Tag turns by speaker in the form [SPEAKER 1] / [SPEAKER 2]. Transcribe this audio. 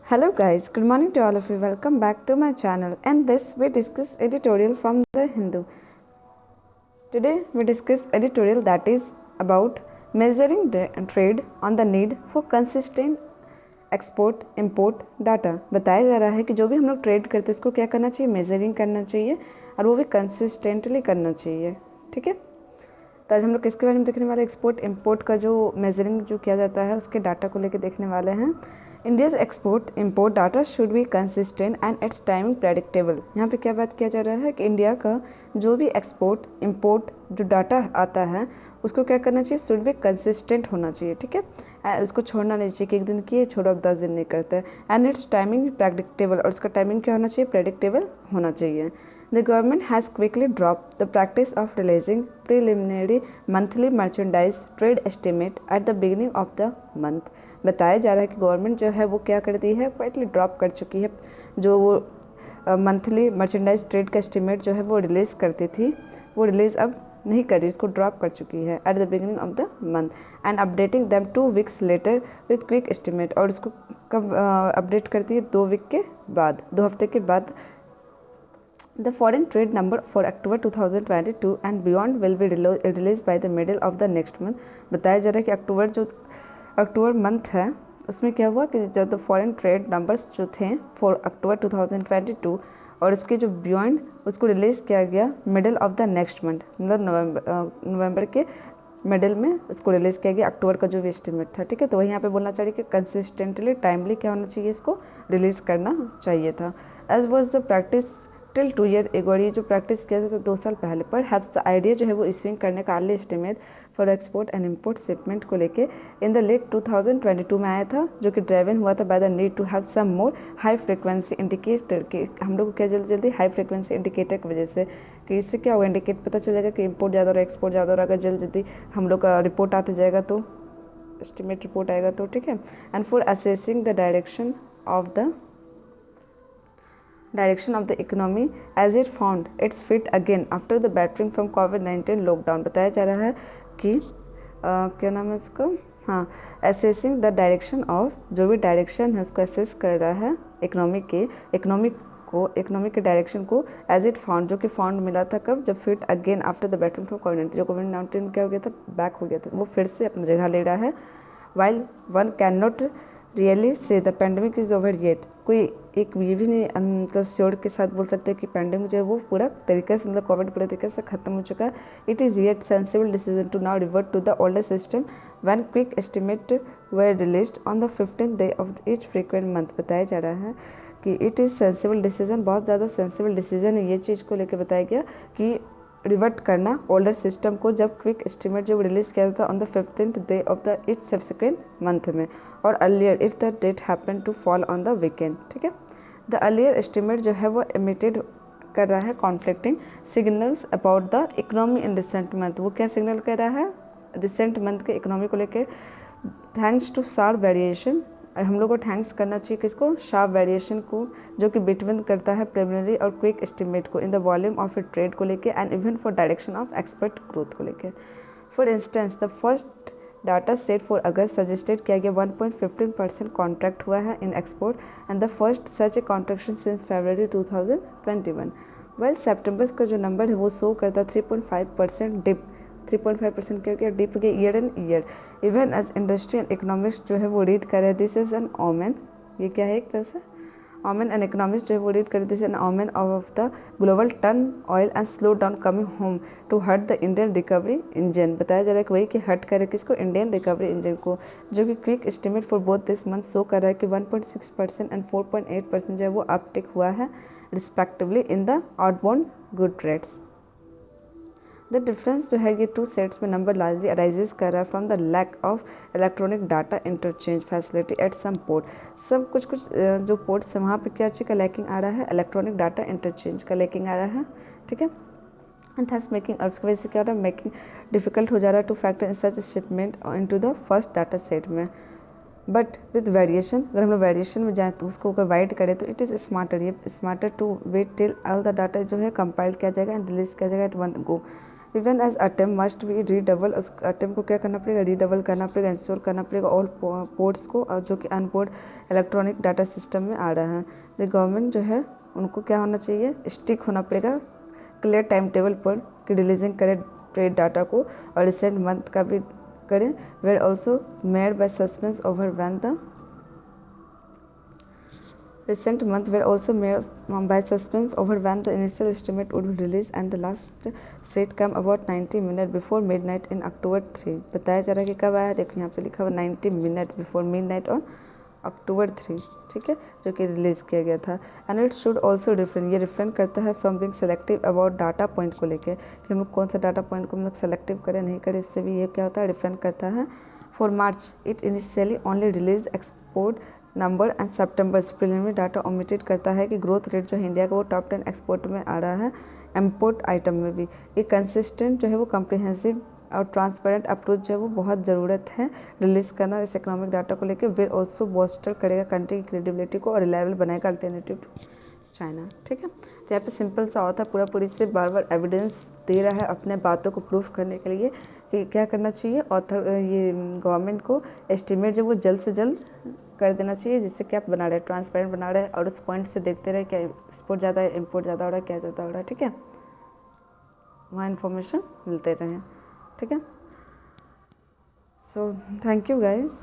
[SPEAKER 1] Hello guys, good morning to all of you. Welcome back to my channel. And this we discuss editorial from the Hindu. Today we discuss editorial that is about measuring trade on the need for consistent export import data. बताया जा रहा है कि जो भी हम लोग trade करते हैं उसको क्या करना चाहिए, मेजरिंग करना चाहिए और वो भी कंसिस्टेंटली करना चाहिए। ठीक है, तो आज हम लोग किसके बारे में देखने वाले, एक्सपोर्ट इम्पोर्ट का जो मेजरिंग जो किया जाता है उसके डाटा को लेकर देखने वाले हैं। India's export import data should be consistent and it's timing predictable. यहाँ पे क्या बात किया जा रहा है कि इंडिया का जो भी एक्सपोर्ट इम्पोर्ट जो डाटा आता है उसको क्या करना चाहिए, शुड बी कंसिस्टेंट होना चाहिए। ठीक है, उसको छोड़ना नहीं चाहिए कि एक दिन किए छोड़ो अब 10 दिन नहीं करते। एंड इट्स टाइमिंग प्रेडिक्टेबल, और उसका टाइमिंग क्या होना चाहिए, प्रेडिक्टेबल होना चाहिए। The government has quickly dropped the practice of releasing preliminary monthly merchandise trade estimate at the beginning of the month। बताया जा रहा है कि गवर्नमेंट जो है वो क्या करती है, क्वाइटली ड्रॉप कर चुकी है। जो वो मंथली मर्चेंडाइज ट्रेड का एस्टिमेट जो है वो रिलीज़ करती थी, वो रिलीज़ अब नहीं कर रही, उसको ड्रॉप कर चुकी है at the beginning of the month and updating them 2 weeks later with quick estimate. और उसको कब अपडेट करती है, 2 week के बाद, 2 हफ्ते के बाद। The foreign trade number for October 2022 and beyond will be released by the middle of the next month। बताया जा रहा है कि अक्टूबर मंथ है उसमें क्या हुआ कि जब फॉरेन ट्रेड नंबर्स जो थे फॉर अक्टूबर 2022 और उसके जो बियॉन्ड उसको रिलीज़ किया गया middle of the next month, मतलब नवंबर के मिडल में उसको रिलीज़ किया गया अक्टूबर का जो भी एस्टिमेट था। ठीक है, तो वही यहाँ पे बोलना चाहिए कि कंसिस्टेंटली टाइमली क्या होना चाहिए, इसको रिलीज़ करना चाहिए था। As was the practice till 2 year ago, ये जो प्रैक्टिस किया था 2 साल पहले। पर हैप्स द आइडिया जो है वो इशूइंग करने का early estimate for export and import shipment को लेके इन द लेट 2022 में आया था, जो कि ड्राइवन हुआ था by the need to have some more high frequency indicator के हम लोग को क्या जल्दी जल्दी हाई फ्रिक्वेंसी इंडिकेटर की वजह से कि इससे क्या होगा, इंडिकेट पता चलेगा कि इम्पोर्ट ज़्यादा और एक्सपोर्ट ज़्यादा और अगर जल्दी जल्दी हम लोग का रिपोर्ट आते जाएगा तो एस्टिमेट रिपोर्ट आएगा तो। ठीक है, and for assessing the direction of the economy as it found its feet again after the battering from COVID-19 lockdown. बताया जा रहा है कि क्या नाम है इसका, हाँ, असेसिंग द डायरेक्शन ऑफ, जो भी डायरेक्शन है उसको असेस कर रहा है इकोनॉमी के डायरेक्शन को एज इट फाउंड, जो कि फाउंड मिला था कब, जब fit again after the battering from कोविड-19, जो कोविड-19 क्या हो गया था, बैक हो गया था, वो फिर से अपनी जगह ले रहा है। While one can not really say the pandemic is over yet, कोई एक ये भी नहीं मतलब श्योर के साथ बोल सकते हैं कि पेंडेमिक जो है वो पूरा तरीके से, मतलब कोविड पूरे तरीके से खत्म हो चुका है। It is yet sensible decision to now revert to the older system when quick estimate were released on the 15th day of each frequent month. बताया जा रहा है कि इट इज़ सेंसिबल डिसीजन, बहुत ज़्यादा सेंसिबल डिसीजन है ये चीज़ को लेकर बताया गया कि रिवर्ट करना ओल्डर सिस्टम को, जब क्विक एस्टिमेट जब रिलीज़ किया था on the 15th day of the each subsequent month में, और earlier if the date happen to fall on the weekend. ठीक है, द अर्लियर एस्टिमेट जो है वो इमिटेड कर रहा है conflicting signals about the economy in recent month. वो क्या सिग्नल कर रहा है, रिसेंट मंथ के इकोनॉमी को लेकर, थैंक्स टू शार्प वेरिएशन, हम लोग को थैंक्स करना चाहिए किसको, शार्प वेरिएशन को, जो कि बिटवीन करता है प्रिलिमिनरी और क्विक एस्टिमेट को in the volume of a trade को लेके and even for direction of expert growth को लेके। For instance the first data set for August suggested किया गया 1.15% कॉन्ट्रैक्ट हुआ है in export and the first such a contraction since February 2021। Well सितंबर का जो नंबर है वो शो करता 3.5% डिप, 3.5% क्या डिप गया year end year. Even as industry and economist जो है वो रीड कर रहे हैं दिस इज एन ओमेन, ये क्या है एक तरह से ओमेन, एंड इकोनॉमिस्ट जो है वो रीड कर this an omen of the global turn oil and slow down coming home to hurt the Indian recovery engine. बताया जा रहा है कि वही कि हर्ट करे किसको, इंडियन रिकवरी इंजन को, जो कि quick estimate for both this month show कर रहा है कि 1.6% एंड 4.8% जो है वो अपटिक हुआ है respectively in the outbound good trades. The difference जो है ये 2 सेट्स में नंबर लार्जली अराइजेस कर रहा है from the lack of electronic data interchange facility at some port. सब कुछ जो पोर्ट्स है वहाँ पे क्या चीज़ का लैकिंग आ रहा है, इलेक्ट्रॉनिक डाटा इंटरचेंज का लैकिंग आ रहा है। ठीक है, एंड थस मेकिंग, और उसकी वजह से क्या हो रहा है, मेकिंग डिफिकल्ट हो जा रहा है two factor in such shipment into the first data set में। बट विद वेरिएशन, अगर हम लोग वेरिएशन में जाएँ तो उसको अगर वाइड करें तो it is smarter to wait till all the data जो है कंपाइल किया जाएगा एंड रिलीज किया जाएगा at one go. Even as attempt must be readable, उस अटेम्प्ट को क्या करना पड़ेगा, रीडबल करना पड़ेगा, इंश्योर करना पड़ेगा ऑल पोर्ट्स को, और जो कि अनपोर्ट इलेक्ट्रॉनिक डाटा सिस्टम में आ रहा है। द गवर्नमेंट जो है उनको क्या होना चाहिए, स्टिक होना पड़ेगा क्लियर टाइम टेबल पर कि रिलीजिंग करे ट्रेड डाटा को, और रिसेंट मंथ का भी करें। Were also made by suspense over when the recent month were also made by suspense over when the initial estimate would be released, and the last set came about 90 minutes before midnight in October 3। बताया जा रहा है कि कब आया, देखो यहाँ पे लिखा हुआ 90 minute before midnight on October 3, ठीक है, जो कि रिलीज किया गया था। And it should also different, ये डिफरेंट करता है from Bing selective about data point को लेके, कि हम लोग कौन सा डाटा पॉइंट को हम लोग सेलेक्टिव करें नहीं करें, इससे भी ये क्या होता है, डिफरेंट करता है। For March it initially only release export number and September preliminary data omitted करता है कि ग्रोथ रेट जो है इंडिया का वो टॉप 10 एक्सपोर्ट में आ रहा है, इम्पोर्ट आइटम में भी। ये कंसिस्टेंट जो है वो कम्प्रिहेंसिव और ट्रांसपेरेंट अप्रोच जो है वो बहुत ज़रूरत है रिलीज करना इस इकोनॉमिक डाटा को लेकर। विल ऑल्सो बोस्टर करेगा कंट्री की क्रेडिबिलिटी को और रिलायबल बनाएगा अल्टरनेटिव टू चाइना, ठीक है। तो यहाँ पे सिंपल सा होता है, पूरा पूरी से बार बार एविडेंस दे रहा है अपने बातों को प्रूफ करने के लिए कि क्या करना चाहिए, ऑथर ये गवर्नमेंट को एस्टिमेट जो वो जल्द से जल्द कर देना चाहिए, जिससे क्या बना रहे, ट्रांसपेरेंट बना रहे, और उस पॉइंट से देखते रहे क्या एक्सपोर्ट ज़्यादा है, इम्पोर्ट ज़्यादा हो रहा है, क्या ज़्यादा हो रहा है, ठीक है, वहाँ इन्फॉर्मेशन मिलते रहे, ठीक है। So thank you guys.